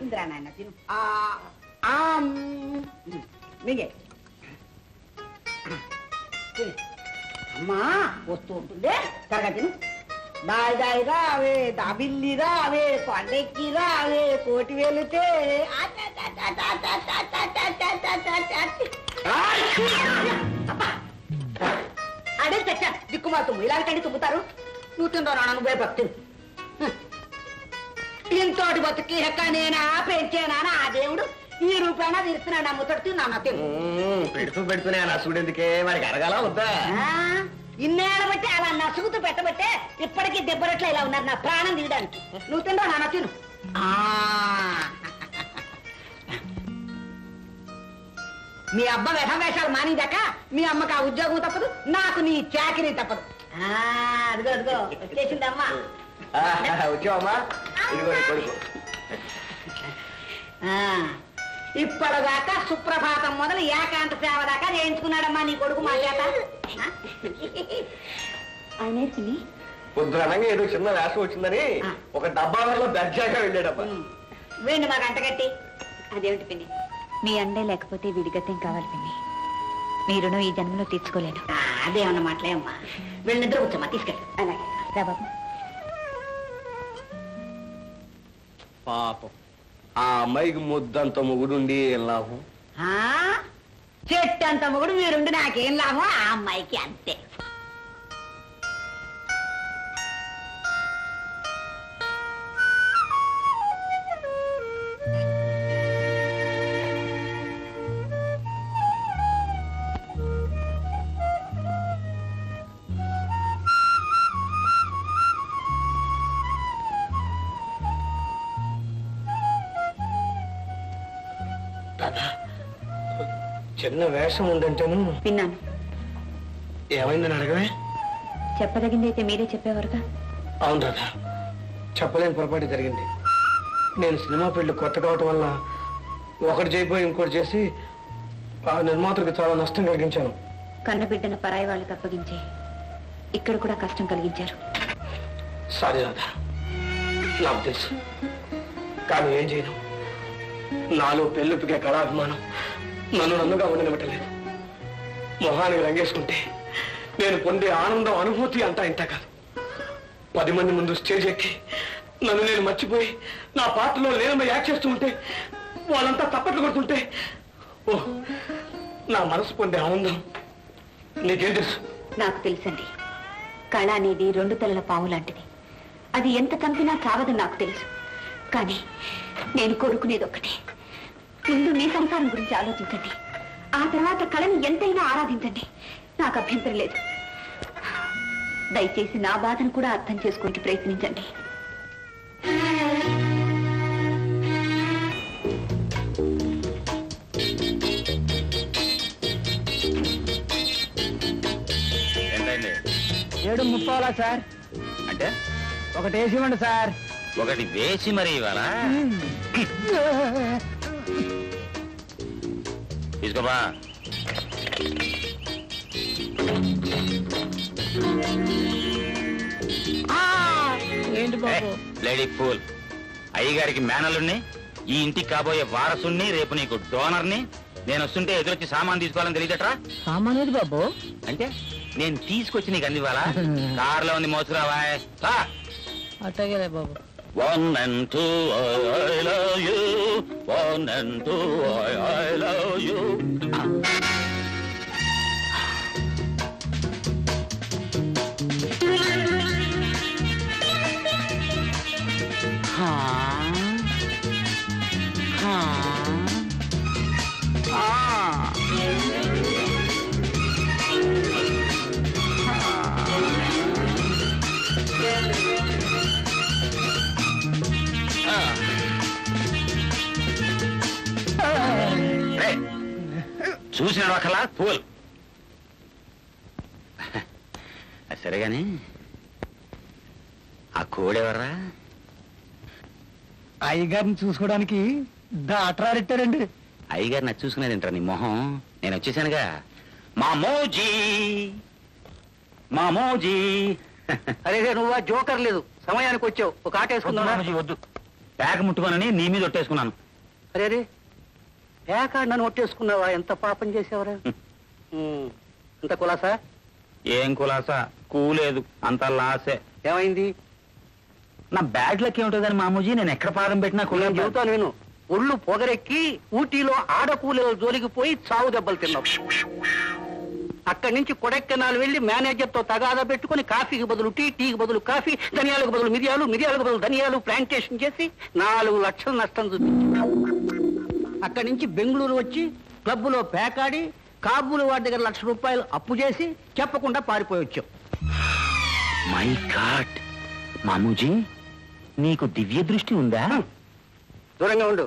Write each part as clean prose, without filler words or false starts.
మారిందిరా నాయన తిను. మిగే అమ్మా వస్తూ ఉంటుంది త్వరగా తిను. దాయి రావే దాబిల్లి రావే కొండెక్కి రావే కోటి వెళితే అదే చచ్చా దిక్కుమాతుము ఇలాంటి తుమ్ముతారు. నువ్వు తింటావు నాన్న భయపక్తి ఇంతోటి బతుకి ఎక్క నేనా పెంచేనా ఆ దేవుడు ఈ రూపాయన తీరుస్తున్నాడు. అమ్మతోటి తిన్నాను పెడుతూనే నసుగుడెందుకే వాడికి అడగాల వద్దా? ఇన్నేళ్ళ బట్టి అలా నసుగుతూ పెట్టబట్టే ఇప్పటికీ దెబ్బరట్లా ఇలా ఉన్నారు నా ప్రాణం తీయడానికి. నువ్వు తింటా నాన్న తిను. మీ అబ్బ వేషాలు మానిదాకా మీ అమ్మకి ఆ ఉద్యోగం తప్పదు, నాకు నీ చాకరీ తప్పదు. అదిగో అదిగో వచ్చేసిందమ్మా. వచ్చావమ్మా కొడుకు. ఇప్పటిదాకా సుప్రభాతం మొదలు ఏకాంత సేవ దాకా చేయించుకున్నాడమ్మా నీ కొడుకు మా చేత. పొద్దునగా ఏదో చిన్న వేషం వచ్చిందని ఒక డబ్బాలో దర్జాగా వెళ్ళాడమ్మా. వేండి మాకు అంటగట్టి. అదేమిటి పిన్ని, మీ అండే లేకపోతే వీడి గత్యం కావాలి పిన్ని. మీరును ఈ జన్మలో తీర్చుకోలేను. అదేమన్నా మాటలే అమ్మా. వీళ్ళ నిద్ర కూర్చోమ్మా తీసుకెళ్ళి. అలాగే రా బాబు. పాపం ఆ అమ్మాయికి ముద్దంత మొగుడుండి ఏం లాభం? చెట్టు అంత మొగుడు మీరుండి నాకేం లాభం? ఆ అమ్మాయికి అంతే. చిన్న వేషం ఉందంటేను విన్నాను. ఏమైందని అడగవే? చెప్పదగింది అయితే మీరే చెప్పేవారుగా. అవును రాధా, చెప్పలేని పొరపాటు జరిగింది. నేను సినిమా ఫీల్డ్ కొత్త కావటం వల్ల ఒకటి చేయబోయి ఇంకోటి చేసి ఆ నిర్మాతలకు చాలా నష్టం కలిగించాను. కన్నబిడ్డను పరాయి వాళ్ళకి అప్పగించి ఇక్కడ కూడా కష్టం కలిగించారు. సారీ రాధా, నాకు తెలుసు. కానీ ఏం చేయను, నాలో పెళ్ళిపికే కళాభిమానం నన్ను నన్నుగా ఉండనివ్వటలేదు. మొహానికి రంగేసుకుంటే నేను పొందే ఆనందం అనుభూతి అంతా ఇంత కాదు. 10 మంది ముందు స్టేజ్ ఎక్కి నన్ను నేను మర్చిపోయి నా పాటలో లేనమ్మ యాక్ట్ చేస్తూ ఉంటే వాళ్ళంతా తప్పట్లు కొడుతుంటే ఓ నా మనసు పొందే ఆనందం నీకేం తెలుసు? నాకు తెలుసండి. కళ అనేది 2 తలల పాము లాంటిది. అది ఎంత చంపినా చావదని నాకు తెలుసు. కానీ నేను కోరుకునేది ఒక్కటే, ముందు మీ సంసారం గురించి ఆలోచించండి. ఆ తర్వాత కళని ఎంతైనా ఆరాధించండి. నాకు అభ్యంతరం లేదు. దయచేసి నా బాధను కూడా అర్థం చేసుకుంటూ ప్రయత్నించండి. ఎంతండి? 7:30 సార్. అంటే ఒకటి వేసి ఇవ్వండి సార్. ఒకటి వేసి మరి ఇవ్వాలా? తీసుకోబా. ఏంటి బాబు? లేడీ ఫూల్, అయ్యగారికి మేనలుణ్ణి, ఈ ఇంటికి కాబోయే వారసుణ్ణి, రేపు నీకు డోనర్ని. నేను వస్తుంటే ఎదురొచ్చి సామాన్ తీసుకోవాలని తెలియదట్రా? సామాన్ ఏది బాబు? అంటే నేను తీసుకొచ్చి నీకు అందివ్వాలా? కారులో ఉంది మోసుకురావా? అట్టగే బాబు. 1 and 2 I love you, 1 and 2 I love you. చూసిన ఒకలా పూల్. సరేగాని ఆ కోడెవర్రా? అయ్యగారిని చూసుకోవడానికి డాక్టరెట్టారండి. అయ్యగారు నచ్చి చూసుకునేది ఏంట్రా నీ మొహం? నేను వచ్చేసానుగా. మామోజీ మామోజీ. అరే నువ్వు జోకర్ లేదు, సమయానికి వచ్చావు. ఒక ఆట వేసుకుందా? వద్దు, పేక ముట్టుకోనని నీ మీద ఒట్టేసుకున్నాను. అరే రే పేకాడు నన్ను ఒట్టేసుకున్నావా? ఎంత పాపం చేసేవరా? ఇంత కులాసా? ఏం కులాసా? కూలేదు, అంత లాసే. ఏమైంది? నా బ్యాడ్ లక్ ఏమిటో కానీ మామూజీ, నేను ఎక్కడ పాదం పెట్టినా నేను కులం చెబుతాను విను. ఒళ్ళు పొగరెక్కి ఊటీలో ఆడకూలీల జోలికి పోయి చావు దెబ్బలు తిన్నావు. అక్కడి నుంచి కొడైకెనాల్ వెళ్లి మేనేజర్తో తగాదా పెట్టుకుని కాఫీకి బదులు టీ, టీకి బదులు కాఫీ, ధనియాలకు బదులు మిరియాలు, మిరియాలకు బదులు ధనియాలు ప్లాంటేషన్ చేసి 4 లక్షల నష్టం చూపించావు. అక్కడి నుంచి బెంగళూరు వచ్చి క్లబ్బులో పేకాడి కాబూలు వాడి దగ్గర ₹1,00,000 అప్పు చేసి చెప్పకుండా పారిపోయి వచ్చావు. మై గాడ్ మామూజీ, నీకు దివ్య దృష్టి ఉందా? దూరంగా ఉండు.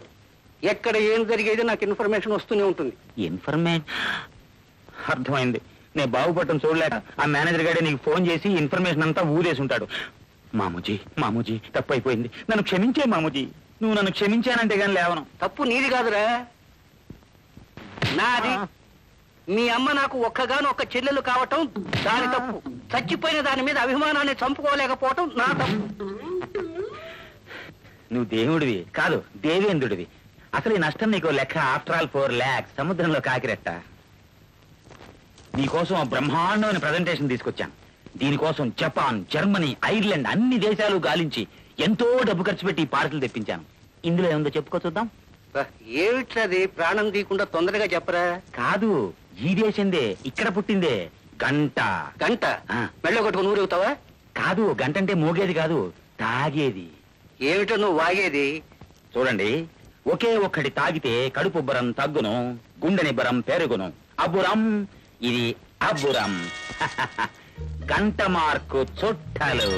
ఎక్కడ ఏం జరిగేది నాకు ఇన్ఫర్మేషన్ వస్తూనే ఉంటుంది. అర్థమైంది. నేను బాగుపడటం చూడలేక ఆ మేనేజర్ గారే నీకు ఫోన్ చేసి ఇన్ఫర్మేషన్ అంతా ఊదేసి ఉంటాడు. మామూజీ మామూజీ తప్పైపోయింది, నన్ను క్షమించే మామూజీ. నువ్వు నన్ను క్షమించానంటే గాని లేవను. తప్పు నీది కాదురా, నాది. మీ అమ్మ నాకు ఒక్క చెల్లెలు కావటం దాని తప్పు. చచ్చిపోయిన దాని మీద అభిమానాన్ని చంపుకోలేకపోవటం నా తప్పు. నువ్వు దేవుడివి కాదు, దేవేంద్రుడివి. అసలు ఈ నష్టం నీకు లెక్క. ఆఫ్టర్ ఆల్ 4 lakhs సముద్రంలో కాకిరెట్ట. నీకోసం బ్రహ్మాండమైన ప్రజెంటేషన్ తీసుకొచ్చాను. దీనికోసం జపాన్, జర్మనీ, ఐర్లాండ్ అన్ని దేశాలు గాలించి ఎంతో డబ్బు ఖర్చు పెట్టి పార్సల్ తెప్పించాను. ఇందులో ఏముందో చెప్పుకో చూద్దాం. ఏమిట్లది? ప్రాణం తీయకుండా తొందరగా చెప్పరా. కాదు, ఈ దేశందే, ఇక్కడ పుట్టిందే. గంట. గంట మెళ్ళ కొట్టుకుని ఊరెగుతావా? కాదు, గంట అంటే మోగేది కాదు, తాగేది. ఏమిటో నువ్వు వాగేది? చూడండి, ఒకే ఒక్కటి తాగితే కడుపుబ్బరం తగ్గును, గుండె నిబ్బరం పెరుగును. అబ్బురం, ఇది అబ్బురం. గంట మార్కు చుట్టలు.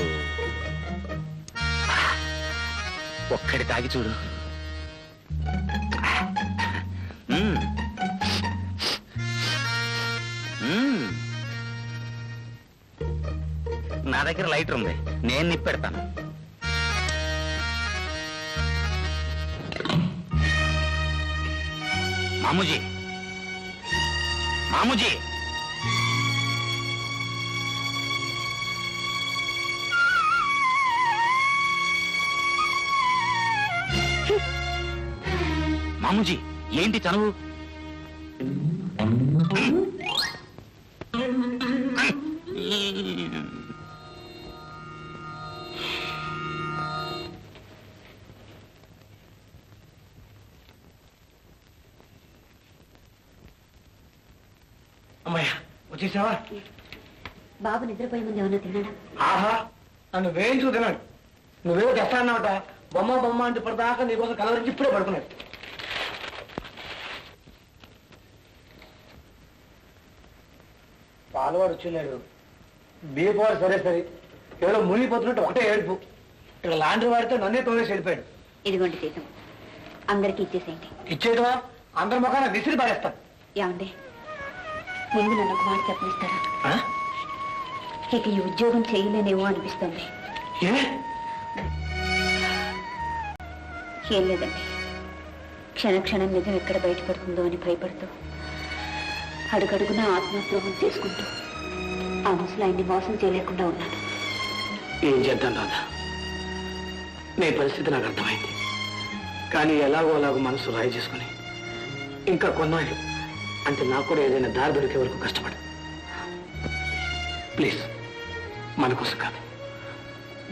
ఒక్కటి తాగి చూడు. మ్మ్. మ్మ్. నా దగ్గర లైటర్ ఉంది, నేను నిప్పెడతాను. మామూజీ, మామూజీ, మామూజీ ఏంటి చనువు? అమ్మాయ్యా, వచ్చేసావా? బాబు నిద్రపోయే ముందు ఏమన్నా తిన్నాడా? ఆహా, నన్ను వేయించు తిన్నాడు. నువ్వేమో తెస్తా అన్నావట. బొమ్మ బొమ్మ అంటే పడదాకా నీకోసం కలవరించి ఇప్పుడే పడుకున్నాడు. పాలవాడు వచ్చిన్నాడు. బియ్యపోవాడు సరే సరే, కేవలం మునిగిపోతున్నట్టు ఒకటే ఏడుపు. ఇక్కడ లాండ్రీ వాడితే నన్నే తోవేసి వెళ్ళిపోయాడు. ఇదిగోండి సీతం, అందరికీ ఇచ్చేసేయండి. ఇచ్చేయటమా? అందరి ముఖాన విసిరి పారేస్తాను. ఏమండి, ముందు నన్ను ఒక మాట చెప్పనిస్తారా? ఆ? ఇక ఈ ఉద్యోగం చేయలేనేమో అనిపిస్తుంది. ఏ? ఏం లేదండి, క్షణక్షణం నిజం ఎక్కడ బయటపడుతుందో అని భయపడుతూ అడుగడుగున ఆత్మద్రోహం చేసుకుంటూ ఆ ముసలాయన్ని మోసం చేయలేకుండా ఉన్నాను. ఏం చేద్దాం రాదా? నీ పరిస్థితి నాకు అర్థమైంది. కానీ ఎలాగో అలాగో మనసు రాయి చేసుకుని ఇంకా కొన్నాళ్ళు అంటే నాకు కూడా ఏదైనా దారి దొరికే వరకు కష్టపడు. ప్లీజ్, మన కోసం కాదు,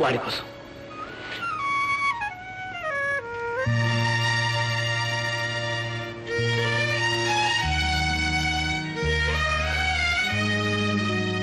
వాడి కోసం.